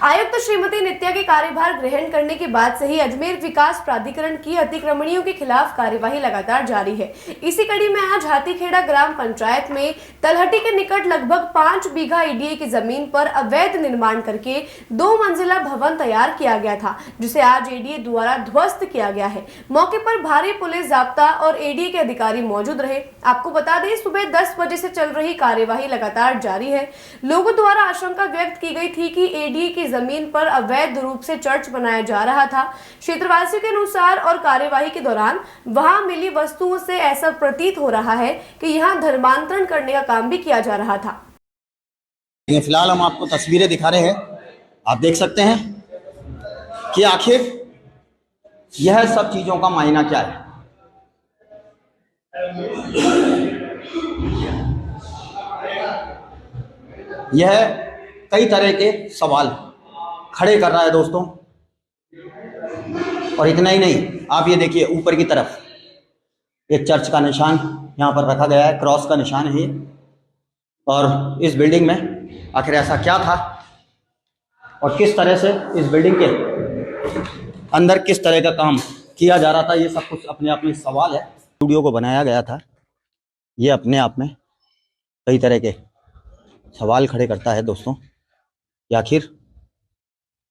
आयुक्त श्रीमती नित्या के कार्यभार ग्रहण करने के बाद से ही अजमेर विकास प्राधिकरण की अतिक्रमणियों के खिलाफ कार्यवाही लगातार जारी है। इसी कड़ी में आज हाथीखेड़ा ग्राम पंचायत में तलहटी के निकट लगभग 5 बीघा एडीए की जमीन पर अवैध निर्माण करके 2 मंजिला भवन तैयार किया गया था, जिसे आज एडीए द्वारा ध्वस्त किया गया है। मौके पर भारी पुलिस जाब्ता और एडीए के अधिकारी मौजूद रहे। आपको बता दें, सुबह 10 बजे से चल रही कार्यवाही लगातार जारी है। लोगों द्वारा आशंका व्यक्त की गई थी कि एडीए की जमीन पर अवैध रूप से चर्च बनाया जा रहा था। क्षेत्रवासियों के अनुसार और कार्यवाही के दौरान वहां मिली वस्तुओं से ऐसा प्रतीत हो रहा है कि यहां धर्मांतरण करने का काम भी किया जा रहा था। फिलहाल हम आपको तस्वीरें दिखा रहे हैं, आप देख सकते हैं कि आखिर यह सब चीजों का मायना क्या है। यह कई तरह के सवाल खड़े कर रहा है दोस्तों, और इतना ही नहीं, आप ये देखिए ऊपर की तरफ एक चर्च का निशान यहाँ पर रखा गया है, क्रॉस का निशान है। और इस बिल्डिंग में आखिर ऐसा क्या था और किस तरह से इस बिल्डिंग के अंदर किस तरह का काम किया जा रहा था, ये सब कुछ अपने आप में सवाल है। स्टूडियो को बनाया गया था, ये अपने आप में कई तरह के सवाल खड़े करता है दोस्तों कि आखिर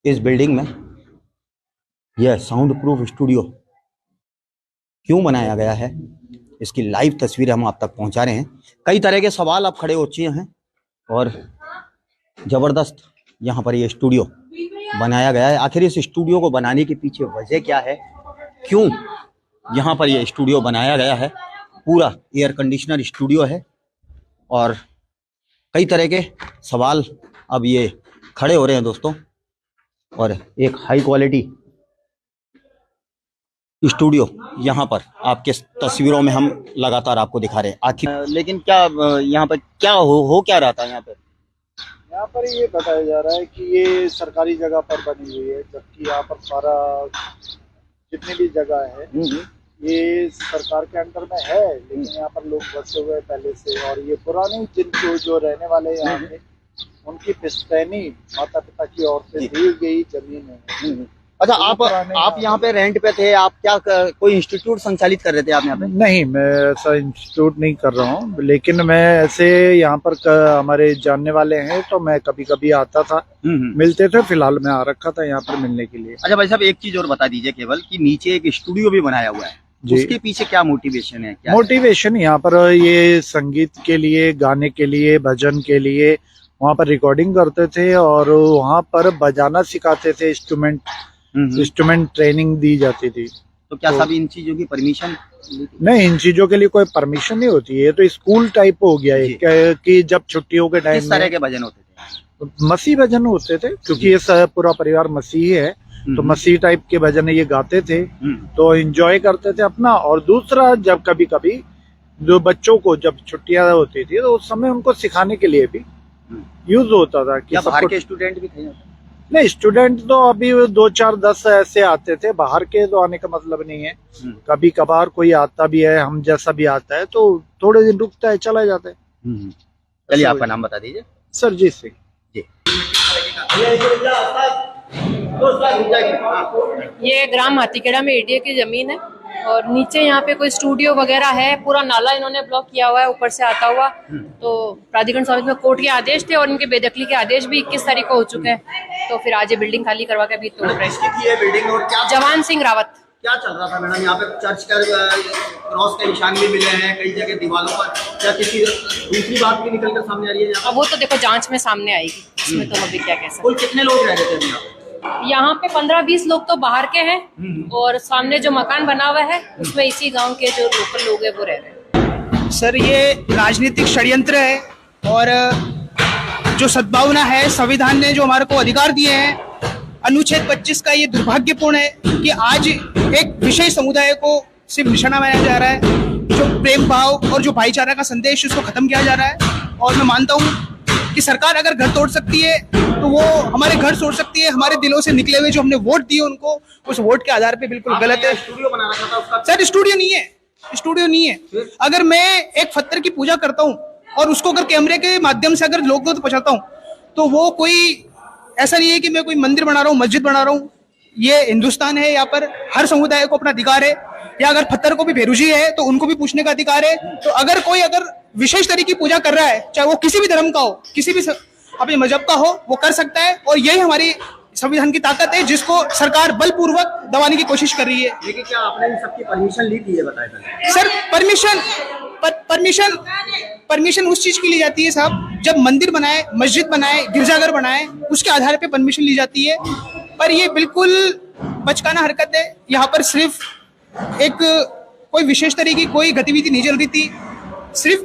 इस बिल्डिंग में यह साउंड प्रूफ स्टूडियो क्यों बनाया गया है। इसकी लाइव तस्वीरें हम आप तक पहुंचा रहे हैं। कई तरह के सवाल अब खड़े हो चुके हैं और ज़बरदस्त यहाँ पर यह स्टूडियो बनाया गया है। आखिर इस स्टूडियो को बनाने के पीछे वजह क्या है, क्यों यहाँ पर यह स्टूडियो बनाया गया है। पूरा एयर कंडीशनर स्टूडियो है और कई तरह के सवाल अब ये खड़े हो रहे हैं दोस्तों। और एक हाई क्वालिटी स्टूडियो यहाँ पर आपके तस्वीरों में हम लगातार आपको दिखा रहे हैं। आखिर लेकिन क्या यहाँ पर क्या हो क्या रहा था यहाँ पर ये बताया जा रहा है कि ये सरकारी जगह पर बनी हुई है, जबकि यहाँ पर सारा जितनी भी जगह है ये सरकार के अंडर में है, लेकिन यहाँ पर लोग बसे हुए पहले से। और ये पुरानी जिनको जो रहने वाले यहाँ पे उनकी पुश्तैनी माता पिता की ओर से दी गई जमीन है। अच्छा, आप यहाँ पे रेंट पे थे, आप क्या कोई इंस्टीट्यूट संचालित कर रहे थे आप यहाँ पे? नहीं, मैं ऐसा इंस्टीट्यूट नहीं कर रहा हूँ, लेकिन मैं ऐसे यहाँ पर हमारे जानने वाले हैं तो मैं कभी कभी आता था, मिलते थे। फिलहाल मैं आ रखा था यहाँ पर मिलने के लिए। अच्छा भाई साहब, एक चीज और बता दीजिए केवल कि नीचे एक स्टूडियो भी बनाया हुआ है, उसके पीछे क्या मोटिवेशन है? क्या मोटिवेशन यहाँ पर ये संगीत के लिए, गाने के लिए, भजन के लिए वहाँ पर रिकॉर्डिंग करते थे और वहाँ पर बजाना सिखाते थे, इंस्ट्रूमेंट ट्रेनिंग दी जाती थी। तो क्या सब इन चीजों की परमिशन? नहीं, इन चीजों के लिए कोई परमिशन नहीं होती है। ये तो स्कूल टाइप हो गया है कि जब छुट्टियों के टाइम किस तरह के भजन होते थे? मसीह भजन होते थे, क्योंकि ये पूरा परिवार मसीही है तो मसीह टाइप के भजन ये गाते थे, तो एंजॉय करते थे अपना। और दूसरा, जब कभी कभी जो बच्चों को जब छुट्टियां होती थी तो उस समय उनको सिखाने के लिए भी यूज होता था। कि बाहर के स्टूडेंट भी थे? नहीं, स्टूडेंट तो अभी 2, 4, 10 ऐसे आते थे, बाहर के तो आने का मतलब नहीं है। कभी कभार कोई आता भी है, हम जैसा भी आता है तो थोड़े दिन रुकता है, चला जाता है। चलिए, आपका नाम बता दीजिए। सरजीत सिंह जी। ये ग्राम हाथीखेड़ा में एडीए की जमीन है और नीचे यहाँ पे कोई स्टूडियो वगैरह है। पूरा नाला इन्होंने ब्लॉक किया हुआ है ऊपर से आता हुआ। तो प्राधिकरण समिति में कोर्ट के आदेश थे और इनके बेदखली के आदेश भी 21 तारीख को हो चुके हैं। तो फिर आज ये बिल्डिंग खाली करवा के अभी तोड़ रहे हैं। जवान सिंह रावत। क्या चल रहा था मैडम यहाँ पे? चर्च का क्रॉस के निशान भी मिले हैं कई जगह दीवारों पर। क्या किसी दूसरी बात भी निकल कर सामने आ रही है? अब वो तो देखो जांच में सामने आएगी, इसमें तो अभी क्या कह सकते। कुल कितने लोग रह रहे थे यहाँ पे? 15-20 लोग तो बाहर के हैं और सामने जो मकान बना हुआ है उसमें इसी गांव के जो लोकल लोग हैं वो रह रहे हैं। सर, ये राजनीतिक षड्यंत्र है और जो सद्भावना है, संविधान ने जो हमारे को अधिकार दिए हैं, अनुच्छेद 25 का ये दुर्भाग्यपूर्ण है कि आज एक विशेष समुदाय को सिर्फ निशाना बनाया जा रहा है। जो प्रेम भाव और जो भाईचारा का संदेश उसको खत्म किया जा रहा है। और मैं मानता हूँ कि सरकार अगर घर तोड़ सकती है तो वो हमारे घर तोड़ सकती है। हमारे दिलों से निकले हुए जो हमने वोट दिए उनको, उस वोट के आधार पे बिल्कुल गलत है। स्टूडियो बनाना था उसका? सर, स्टूडियो नहीं है, स्टूडियो नहीं है। अगर मैं एक पत्थर की पूजा करता हूँ और उसको अगर कैमरे के माध्यम से अगर लोगों तक पहुंचाता हूँ तो वो कोई ऐसा नहीं है कि मैं कोई मंदिर बना रहा हूँ, मस्जिद बना रहा हूँ। ये हिंदुस्तान है, यहाँ पर हर समुदाय को अपना अधिकार है। या अगर पत्थर को भी भेरूजी है तो उनको भी पूछने का अधिकार है। तो अगर कोई विशेष तरीके की पूजा कर रहा है, चाहे वो किसी भी धर्म का हो, किसी भी अपने मजहब का हो, वो कर सकता है। और यही हमारी संविधान की ताकत है, जिसको सरकार बलपूर्वक दबाने की कोशिश कर रही है। लेकिन क्या आपने इन सबकी परमिशन ली थी, ये बताया था? सर, परमिशन उस चीज की ली जाती है साहब, जब मंदिर बनाए, मस्जिद बनाए, गिरजाघर बनाए, उसके आधार पे परमिशन ली जाती है। पर ये बिल्कुल बचकाना हरकत है। यहाँ पर सिर्फ एक कोई विशेष तरीके की कोई गतिविधि नहीं चल रही थी, सिर्फ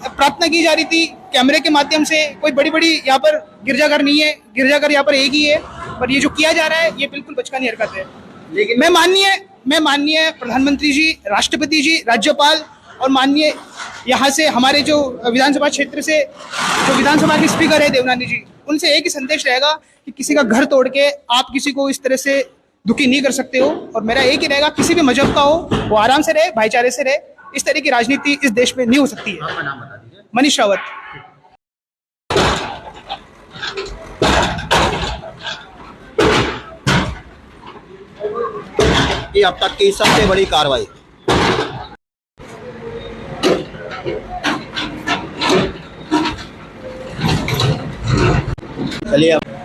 प्रार्थना की जा रही थी कैमरे के माध्यम से। कोई बड़ी बड़ी यहाँ पर गिरजाघर नहीं है, गिरजाघर यहाँ पर एक ही है। पर ये जो किया जा रहा है, ये बिल्कुल बचकानी हरकत है। लेकिन मैं माननीय प्रधानमंत्री जी, राष्ट्रपति जी, राज्यपाल और माननीय यहाँ से हमारे जो विधानसभा क्षेत्र से जो विधानसभा के स्पीकर है देवनानी जी, उनसे एक ही संदेश रहेगा कि किसी का घर तोड़ के आप किसी को इस तरह से दुखी नहीं कर सकते हो। और मेरा एक ही रहेगा, किसी भी मजहब का हो वो आराम से रहे, भाईचारे से रहे। इस तरह की राजनीति इस देश में नहीं हो सकती है। आपका नाम बता दीजिए। मनीष रावत। ये अब तक की सबसे बड़ी कार्रवाई। चलिए अब